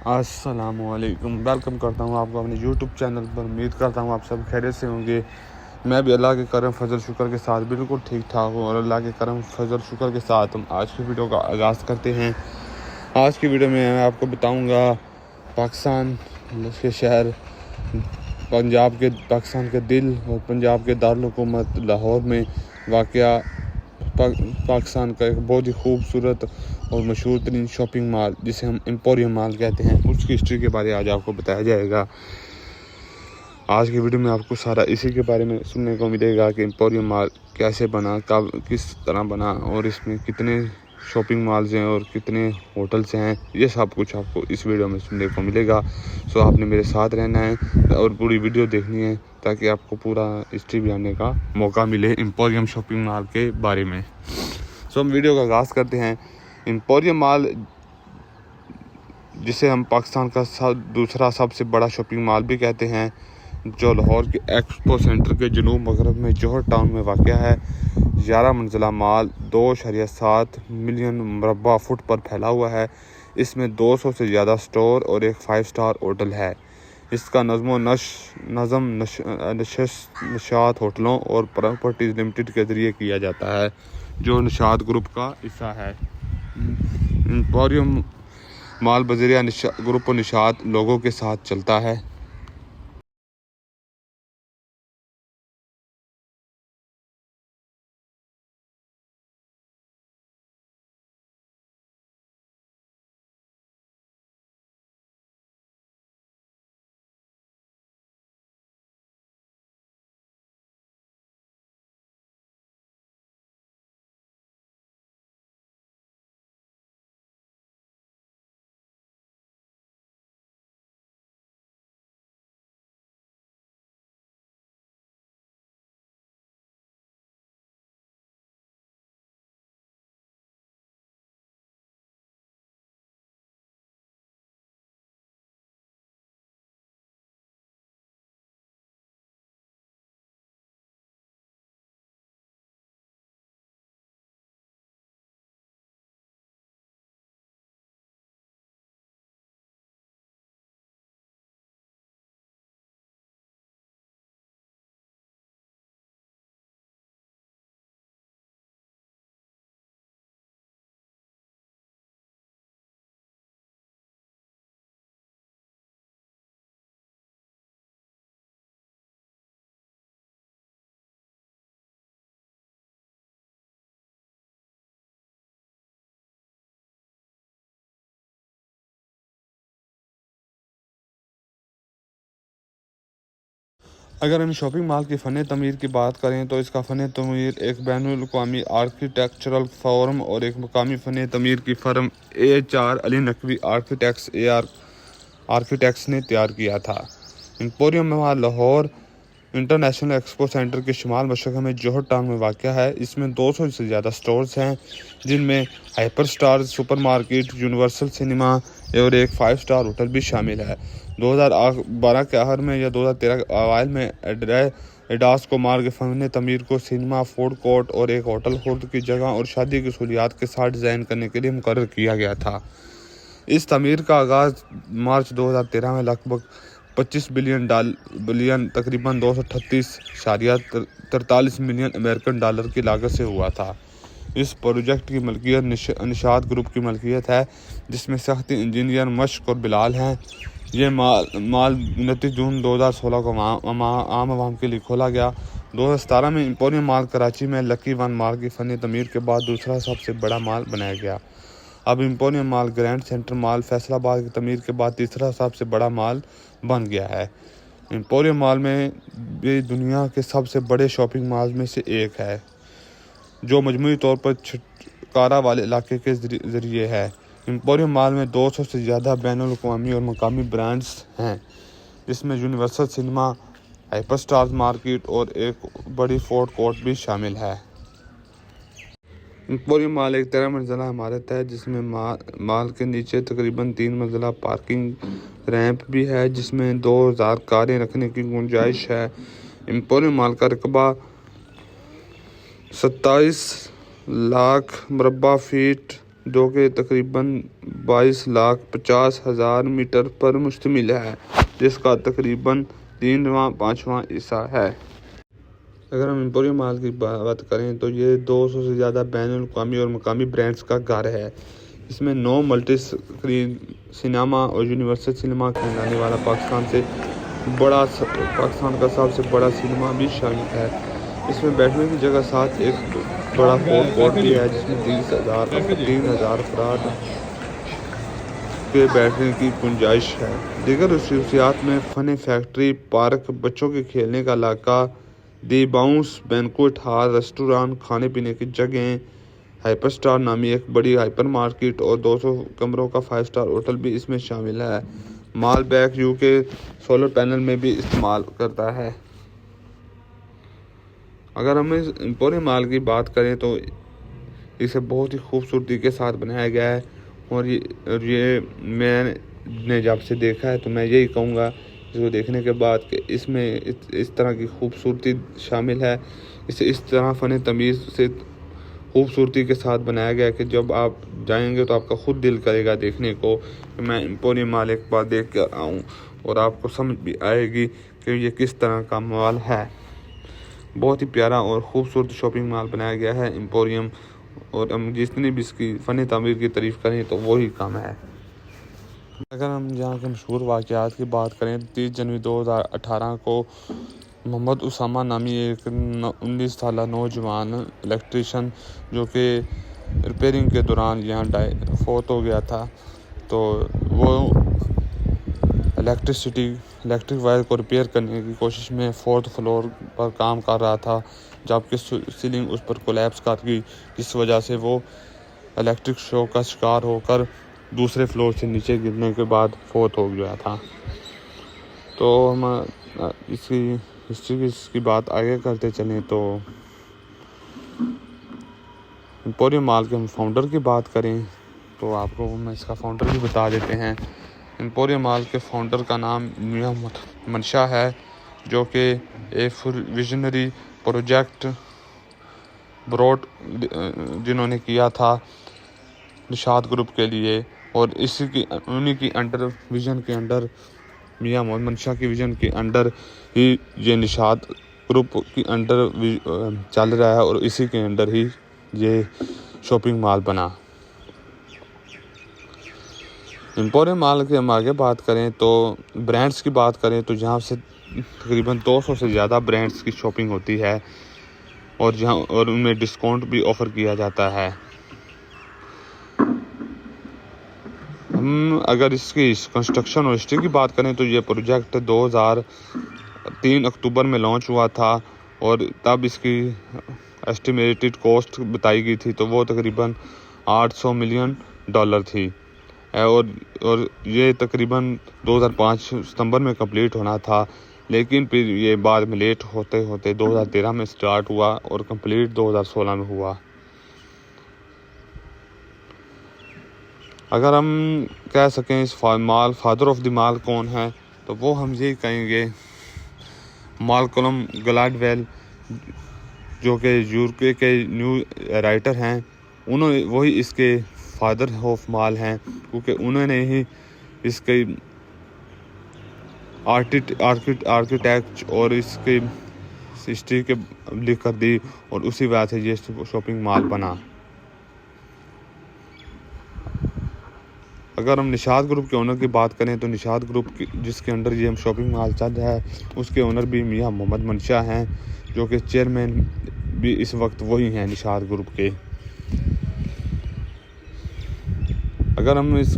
अस्सलामुअलैकुम। वेलकम करता हूँ आपको अपने यूट्यूब चैनल पर। उम्मीद करता हूँ आप सब खैरियत से होंगे। मैं भी अल्लाह के करम फजल शुक्र के साथ बिल्कुल ठीक ठाक हूँ और अल्लाह के करम फजल शुक्र के साथ हम आज की वीडियो का आगाज़ करते हैं। आज की वीडियो में मैं आपको बताऊँगा पाकिस्तान के शहर पाकिस्तान के दिल और पंजाब के दारुल हुकूमत लाहौर में वाक़या पाकिस्तान का एक बहुत ही खूबसूरत और मशहूर तरीन शॉपिंग मॉल जिसे हम एम्पोरियम मॉल कहते हैं, उसकी हिस्ट्री के बारे में आज आपको बताया जाएगा। आज की वीडियो में आपको सारा इसी के बारे में सुनने को मिलेगा कि एम्पोरियम मॉल कैसे बना, कब, किस तरह बना और इसमें कितने शॉपिंग मॉल्स हैं और कितने होटल्स हैं। ये सब कुछ आपको इस वीडियो में सुनने को मिलेगा। सो आपने मेरे साथ रहना है और पूरी वीडियो देखनी है ताकि आपको पूरा हिस्ट्री भी आने का मौका मिले एम्पोरियम शॉपिंग मॉल के बारे में। सो हम वीडियो का आगाज़ करते हैं। एम्पोरियम मॉल, जिसे हम पाकिस्तान का दूसरा सबसे बड़ा शॉपिंग मॉल भी कहते हैं, जो लाहौर के एक्सपो सेंटर के जनूब मगरब में जौहर टाउन में वाक़या है। 11 मंजिला मॉल 2.7 मिलियन मुरब्बा फुट पर फैला हुआ है। इसमें 200 से ज़्यादा स्टोर और एक 5 स्टार होटल है। इसका नशात होटलों और प्रॉपर्टीज़ लिमिटेड के ज़रिए किया जाता है, जो निशात ग्रुप का हिस्सा है। एम्पोरियम मॉल बजरिया ग्रुप और निशात लोगों के साथ चलता है। अगर हम शॉपिंग मॉल की फ़न तमीर की बात करें तो इसका फ़न तमीर एक बैनुल-अक़वामी आर्किटेक्चरल फोरम और एक मकामी फ़न तमीर की firm AHR Ali Naqvi architects ने तैयार किया था। Emporium mall Lahore international expo centre के शुमाल मशरक़ में जौहर टाउन में वाक़या है। इसमें 200 से ज़्यादा स्टोर्स हैं, जिनमें hyper star supermarket, universal cinema और एक 5 स्टार होटल भी शामिल है। 2012 के आखिर में या 2013 के अवाइल में एडास को मार्ग फ़न तमीर को सिनेमा, फूड कोर्ट और एक होटल खुर्द की जगह और शादी की सहूलियात के साथ डिज़ाइन करने के लिए मुकर्रर किया गया था। इस तमीर का आगाज़ मार्च 2013 में लगभग 25 बिलियन तकरीबन 238.43 मिलियन अमेरिकन डॉलर की लागत से हुआ था। इस प्रोजेक्ट की मलकियत निशात ग्रुप की मलकियत है, जिसमें सख्ती इंजीनियर मश्क और बिलाल हैं। ये माल 29 जून 2016 को आम आवाम के लिए खोला गया। 2017 में एम्पोरियम मॉल कराची में लकी वन मॉल की फ़न तमीर के बाद दूसरा सबसे बड़ा मॉल बनाया गया। अब emporium mall grand centre mall Faisalabad की तमीर के बाद तीसरा सबसे बड़ा मॉल बन गया है। एम्पोरियम मॉल में भी दुनिया के सबसे बड़े शॉपिंग मॉल में से एक है, जो मजमूई तौर पर छुटकारा वाले इलाके के ज़रिए है। एम्पोरियम मॉल में 200 से ज़्यादा बैनुल-अक़वामी और मकामी ब्रांड्स हैं, जिसमें universal cinema, hyper star market और एक बड़ी फूड कोर्ट भी शामिल है। एम्पोरियम मॉल एक 13 मंजिला इमारत है, जिसमें मॉल के नीचे तकरीबन 3 मंजिला पार्किंग रैंप भी है, जिसमें 2000 कारें रखने की गुंजाइश है। एम्पोरियम मॉल का रकबा 27 लाख मुरब्बा फीट जो कि तकरीबन 22,50,000 मीटर पर मुश्तमिल है, जिसका तकरीबन 3वां-5वां हिस्सा है। अगर हम एम्पोरियम मॉल की बात करें तो ये 200 से ज़्यादा बैनुल-अक़वामी और मकामी ब्रांड्स का घर है। इसमें 9 मल्टी स्क्रीन सिनेमा और यूनिवर्सल सिनेमा कहलाने वाला पाकिस्तान का सबसे बड़ा सिनेमा भी शामिल है। इसमें बैठने की जगह साथ एक बड़ा फूड कोर्ट भी है, जिसमें 3,000 अफराद के बैठने की गुंजाइश है। दीगर खसूसियात में फ़न फैक्ट्री, पार्क, बच्चों के खेलने का इलाका, दी बाउंस बैंक्वेट हॉल, रेस्टोरेंट, खाने पीने की जगहें, हाइपर स्टार नामी एक बड़ी हाइपर मार्केट और 200 कमरों का 5 स्टार होटल भी इसमें शामिल है। Mall back UK solar panel में भी इस्तेमाल करता है। अगर हम इस एम्पोरियम मॉल की बात करें तो इसे बहुत ही खूबसूरती के साथ बनाया गया है, और ये मैंने जब से देखा है तो मैं यही कहूँगा इसको देखने के बाद कि इसमें इस तरह की खूबसूरती शामिल है। इसे इस तरह फ़न तमीज़ से खूबसूरती के साथ बनाया गया है कि जब आप जाएंगे तो आपका ख़ुद दिल करेगा देखने को कि मैं एम्पोरियम मॉल एक बार देख कर आऊँ, और आपको समझ भी आएगी कि ये किस तरह का मॉल है। बहुत ही प्यारा और ख़ूबसूरत शॉपिंग मॉल बनाया गया है एम्पोरियम, और हम जितनी भी इसकी फ़न तामीर की तारीफ़ करें तो वही कम है। अगर हम यहाँ के मशहूर वाक़यात की बात करें तो 30 जनवरी 2018 को मोहम्मद उसामा नामी एक 19 साला नौजवान इलेक्ट्रीशियन जो कि रिपेयरिंग के दौरान यहाँ फोत हो गया था। तो वो इलेक्ट्रिक वायर को रिपेयर करने की कोशिश में 4th फ्लोर पर काम कर रहा था, जबकि सीलिंग उस पर कोलैप्स कर गई, जिस वजह से वो इलेक्ट्रिक शॉक का शिकार होकर दूसरे फ्लोर से नीचे गिरने के बाद फोत हो गया था। तो हम इसकी हिस्ट्री की बात आगे करते चलें तो एम्पोरियम मॉल के हम फाउंडर की बात करें तो आपको हम इसका फाउंडर भी बता देते हैं। एम्पोरियम मॉल के फाउंडर का नाम मियां मंशा है, जो कि एक विजनरी प्रोजेक्ट ब्रॉड जिन्होंने किया था निशात ग्रुप के लिए, और उन्हीं की अंडर विज़न के अंडर मियां मोहम्मद मंशा की विज़न के अंडर ही ये निशात ग्रुप की अंडर चल रहा है, और इसी के अंडर ही ये शॉपिंग मॉल बना। एम्पोरियम मॉल की हम आगे बात करें तो ब्रांड्स की बात करें तो जहाँ से तकरीबन 200 से ज़्यादा ब्रांड्स की शॉपिंग होती है, और उनमें डिस्काउंट भी ऑफ़र किया जाता है। हम अगर इसकी कंस्ट्रक्शन और हिस्ट्री की बात करें तो ये प्रोजेक्ट 2003 अक्टूबर में लॉन्च हुआ था, और तब इसकी एस्टिमेटेड कॉस्ट बताई गई थी तो वो तकरीबन $800 मिलियन थी, और ये तकरीबन 2005 सितंबर में कंप्लीट होना था, लेकिन फिर ये बाद में लेट होते होते 2013 में स्टार्ट हुआ और कंप्लीट 2016 में हुआ। अगर हम कह सकें इस फादर ऑफ द मॉल कौन है तो वो हम यही कहेंगे मालकम ग्लैडवेल, जो कि यूके के न्यू राइटर हैं। वही इसके फादर ऑफ मॉल हैं, क्योंकि उन्होंने ही इसके आर्किटेक्ट और इसकी हिस्ट्री के लिख कर दी, और उसी वजह से ये शॉपिंग मॉल बना। अगर हम निशात ग्रुप के ओनर की बात करें तो निशात ग्रुप जिसके अंडर ये हम शॉपिंग मॉल चल रहा है उसके ओनर भी मियां मोहम्मद मंशा हैं, जो कि चेयरमैन भी इस वक्त वही हैं निशात ग्रुप के। अगर हम इस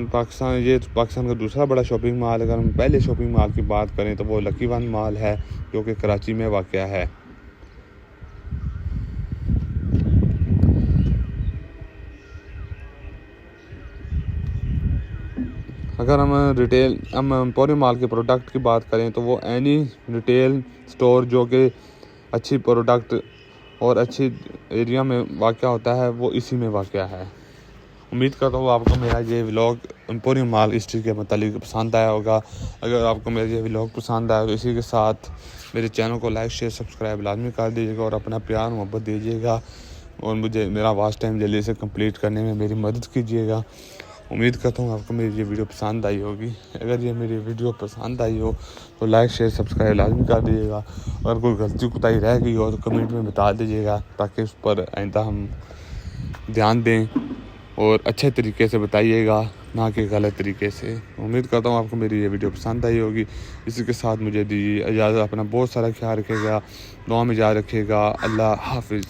पाकिस्तान का दूसरा बड़ा शॉपिंग मॉल, अगर हम पहले शॉपिंग मॉल की बात करें तो वो लकी वन मॉल है, जो कि कराची में वाक़या है। अगर हम एम्पोरियम मॉल के प्रोडक्ट की बात करें तो वो एनी रिटेल स्टोर जो कि अच्छी प्रोडक्ट और अच्छी एरिया में वाक़या होता है वो इसी में वाक़या है। उम्मीद करता हूँ आपको मेरा ये व्लॉग एम्पोरियम मॉल हिस्ट्री के मतलब पसंद आया होगा। अगर आपको मेरा ये व्लॉग पसंद आया तो इसी के साथ मेरे चैनल को लाइक शेयर सब्सक्राइब लाजमी कर दीजिएगा और अपना प्यार मोहब्बत दीजिएगा। और मुझे मेरा वॉच टाइम जल्दी से कंप्लीट करने में मेरी मदद कीजिएगा। उम्मीद करता हूँ आपको मेरी ये वीडियो पसंद आई होगी। अगर ये मेरी वीडियो पसंद आई हो तो लाइक शेयर सब्सक्राइब लाजमी कर दीजिएगा। अगर कोई गलती कोताही रह गई हो तो कमेंट में बता दीजिएगा, ताकि उस पर आइंदा हम ध्यान दें और अच्छे तरीके से बताइएगा, ना कि गलत तरीके से। उम्मीद करता हूँ आपको मेरी ये वीडियो पसंद आई होगी। इसी के साथ मुझे दीजिए इजाज़त। अपना बहुत सारा ख्याल रखिएगा, दुआ में याद रखिएगा। अल्लाह हाफिज़।